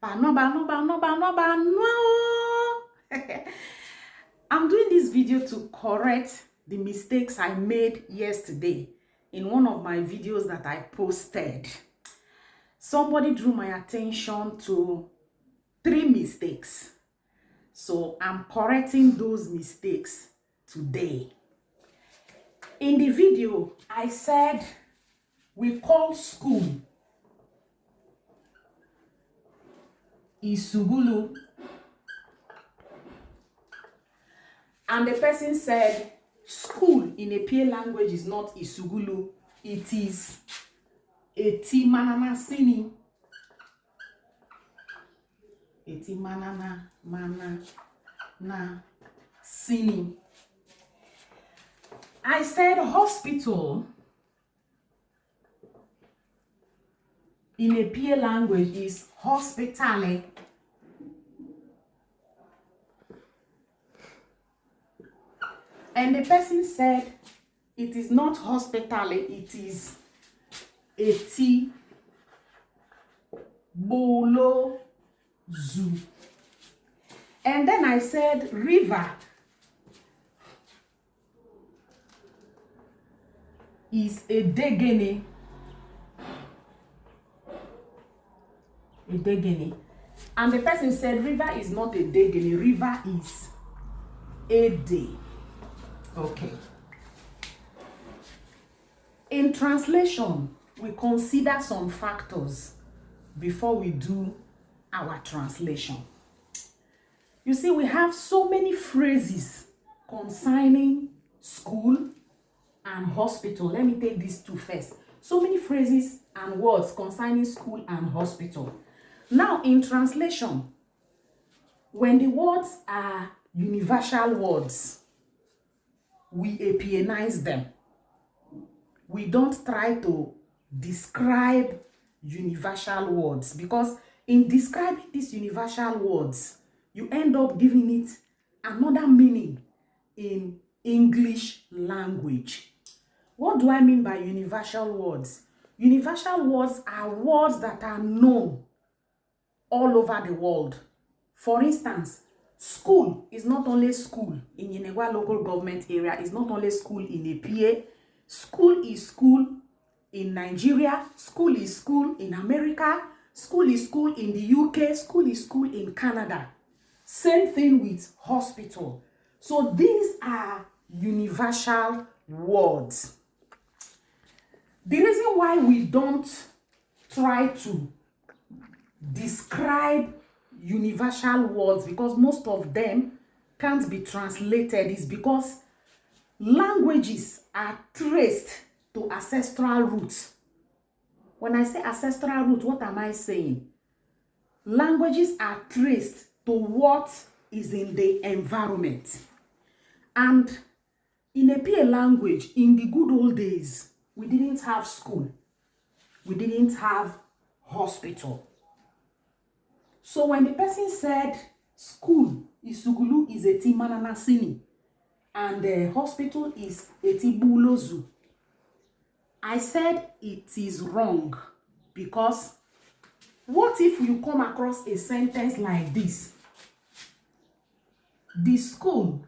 I'm doing this video to correct the mistakes I made yesterday in one of my videos that I posted. Somebody drew my attention to 3 mistakes. So I'm correcting those mistakes today. In the video, I said we call school Isugulu, and the person said school in Epie language is not Isugulu, it is Eti Manana Sini. Eti Manana Mana Na Sini. I said hospital in Epie language is hospitale. And the person said it is not hospitale, it is Eti Bolo Zoo. And then I said river is a degene. A degene. And the person said river is not a degene, river is a day. Okay. In translation, we consider some factors before we do our translation. You see, we have so many phrases concerning school and hospital. Let me take these 2 first. So many phrases and words concerning school and hospital. Now, in translation, when the words are universal words, we Epienize them. We don't try to describe universal words, because in describing these universal words, you end up giving it another meaning in English language. What do I mean by universal words? Universal words are words that are known all over the world. For instance, school is not only school in Yenegua local government area, it's not only school in Epie. School is school in Nigeria, school is school in America, school is school in the UK, school is school in Canada. Same thing with hospital. So these are universal words. The reason why we don't try to describe universal words, because most of them can't be translated, is because languages are traced to ancestral roots. When I say ancestral root, what am I saying? Languages are traced to what is in the environment. And in Epie language, in the good old days, we didn't have school. We didn't have hospital. So when the person said school, Isugulu is Eti Manana Sini, and the hospital is Eti Bulozu, I said it is wrong, because what if you come across a sentence like this? The school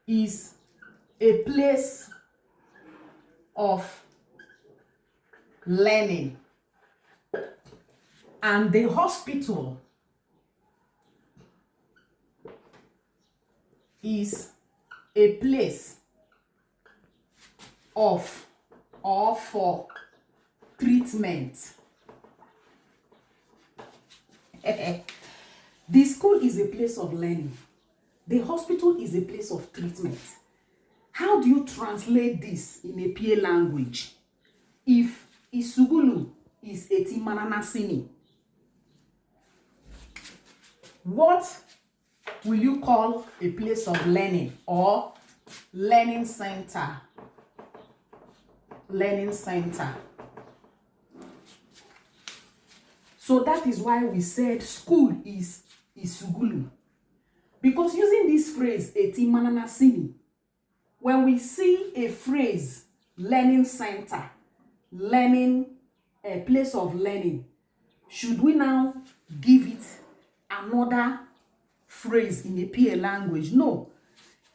is a place of learning, and the hospital is a place of or for treatment. The school is a place of learning. The hospital is a place of treatment. How do you translate this in Epie language? If Isugulu is Eti Manana Sini, what will you call a place of learning or learning center? Learning center. So that is why we said school is Isugulu. Because using this phrase, Eti Manana Sini, when we see a phrase, learning center, learning, a place of learning, Should we now give it another phrase in Epie language? No.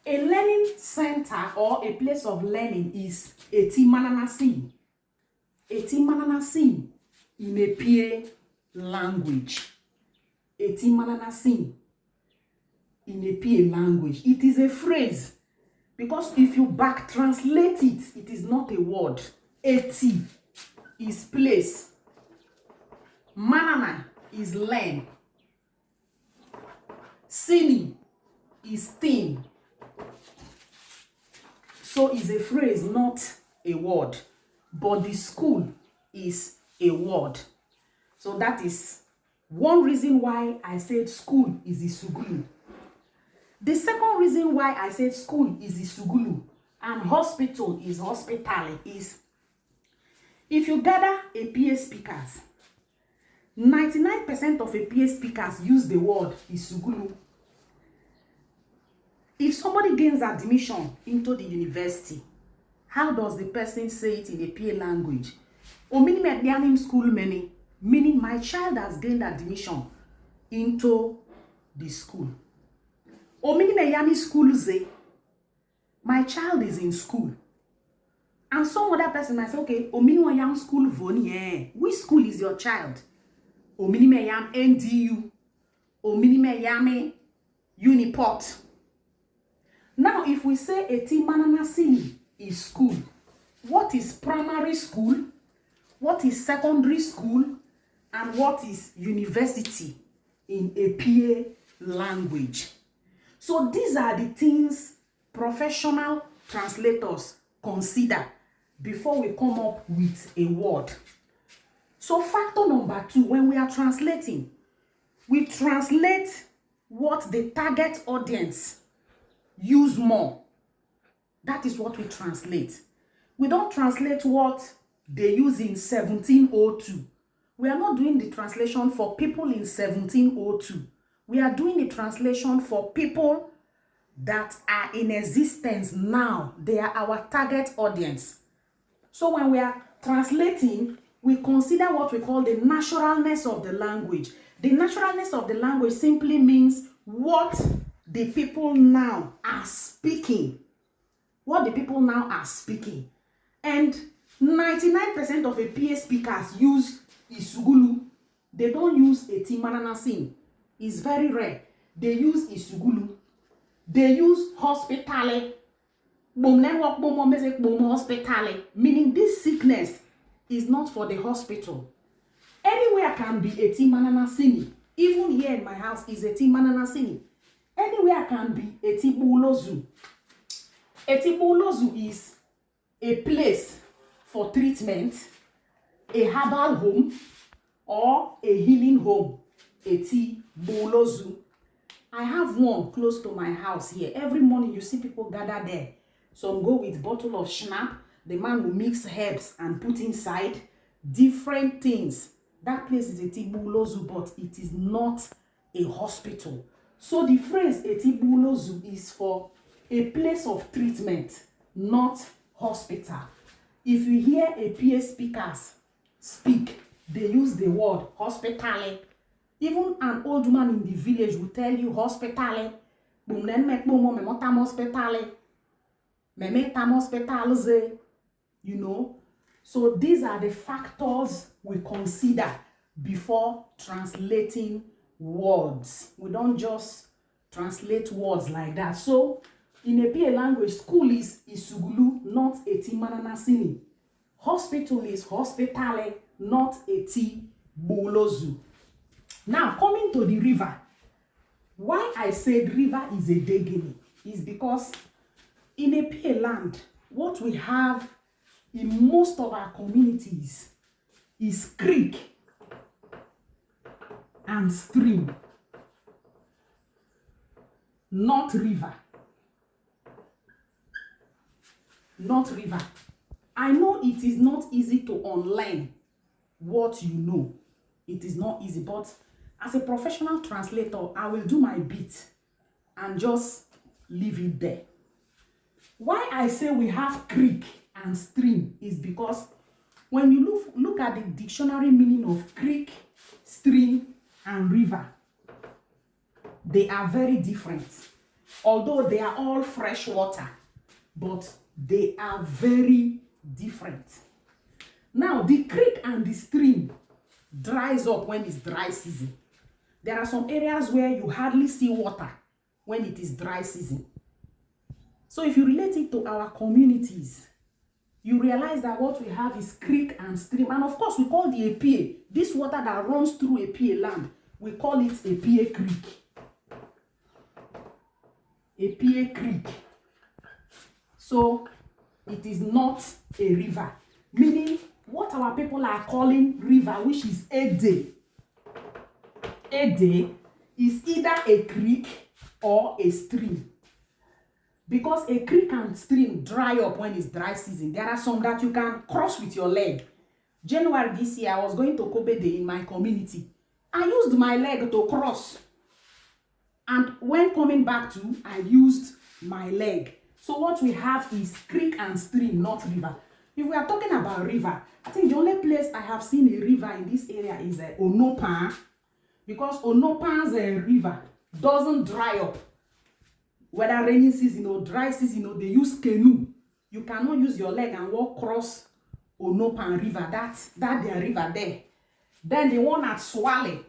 A learning center or a place of learning is eti mananasi. Eti mananasi in Epie language. Eti mananasi in Epie language. It is a phrase because if you back translate it, it is not a word. Eti is place. Manana is learn. Sini is thing. So it's a phrase, not a word. But the school is a word. So that is one reason why I said school is Isugulu. The second reason why I said school is Isugulu and hospital is hospitale is if you gather Epie speakers, 99% of Epie speakers use the word Isugulu. If somebody gains admission into the university, how does the person say it in Epie language? Omini school many, meaning my child has gained admission into the school. Omini school say, my child is in school. And some other person might say, okay, Omini yam school voni, which school is your child? Omini yam NDU, Omini yam Uniport. Now, if we say Eti Mananasi is school, what is primary school, what is secondary school, and what is university in Epie language? So these are the things professional translators consider before we come up with a word. So factor number 2, when we are translating, we translate what the target audience use more. That is what we translate. We don't translate what they use in 1702. We are not doing the translation for people in 1702. We are doing the translation for people that are in existence now. They are our target audience. So when we are translating, we consider what we call the naturalness of the language. The naturalness of the language simply means what the people now are speaking. What the people now are speaking. And 99% of Epie speakers use Isugulu. They don't use Eti Mananasi. It's very rare. They use Isugulu. They use hospitale. Hospitale. Meaning this sickness is not for the hospital. Anywhere can be Eti Mananasi. Even here in my house is Eti Mananasi. Anywhere can be Eti Bulozu. Eti Bulozu is a place for treatment, a herbal home, or a healing home. Eti Bulozu. I have one close to my house here. Every morning you see people gather there. Some go with bottle of schnapp. The man will mix herbs and put inside different things. That place is Eti Bulozu, but it is not a hospital. So the phrase Eti Bulozu is for a place of treatment, not hospital. If you hear Epie speakers speak, they use the word hospitale. Even an old man in the village will tell you hospitale. You know. So these are the factors we consider before translating words. We don't just translate words like that. So in Epie language, school is Isugulu, not Eti Mananasini. Hospital is hospitale, not Eti Bulozu. Now, coming to the river. Why I said river is a degeni is because in Epie land, what we have in most of our communities is creek and stream, not river. Not river. I know it is not easy to unlearn what you know. It is not easy, but as a professional translator, I will do my bit and just leave it there. Why I say we have creek and stream is because when you look at the dictionary meaning of creek, stream and river, they are very different. Although they are all fresh water, but they are very different. Now, the creek and the stream dries up when it's dry season. There are some areas where you hardly see water when it is dry season. So if you relate it to our communities, you realize that what we have is creek and stream. And of course, we call the Epie, this water that runs through Epie land, we call it Epie Creek. Epie Creek. So it is not a river, meaning what our people are calling river, which is Ede. Ede is either a creek or a stream. Because a creek and stream dry up when it's dry season. There are some that you can cross with your leg. January this year, I was going to Kobe Day in my community. I used my leg to cross. And when coming back to, I used my leg. So what we have is creek and stream, not river. If we are talking about river, I think the only place I have seen a river in this area is Onopan. Because Onopan's river doesn't dry up. Whether rainy season or dry season, they use canoe. You cannot use your leg and walk across Onopan River. That's their river there. Then the one at Swale,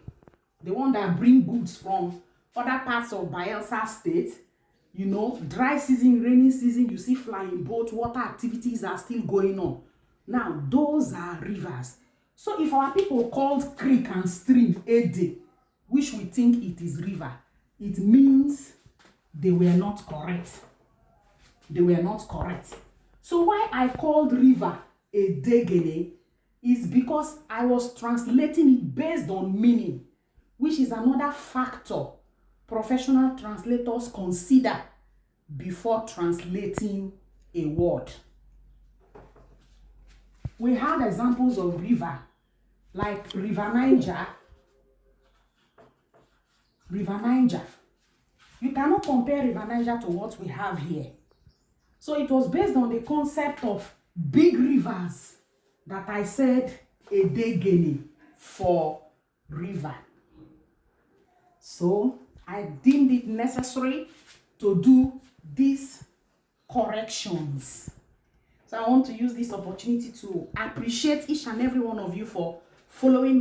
the one that bring goods from other parts of Bayelsa State, dry season, rainy season, you see flying boat, water activities are still going on. Now, those are rivers. So if our people called creek and stream Ede, which we think it is river, it means they were not correct. They were not correct. So why I called river Edegene is because I was translating it based on meaning, which is another factor professional translators consider before translating a word. We have examples of river, like River Niger. River Niger. You cannot compare River Niger to what we have here. So it was based on the concept of big rivers that I said Edegene for river. So I deemed it necessary to do these corrections. So I want to use this opportunity to appreciate each and every one of you for following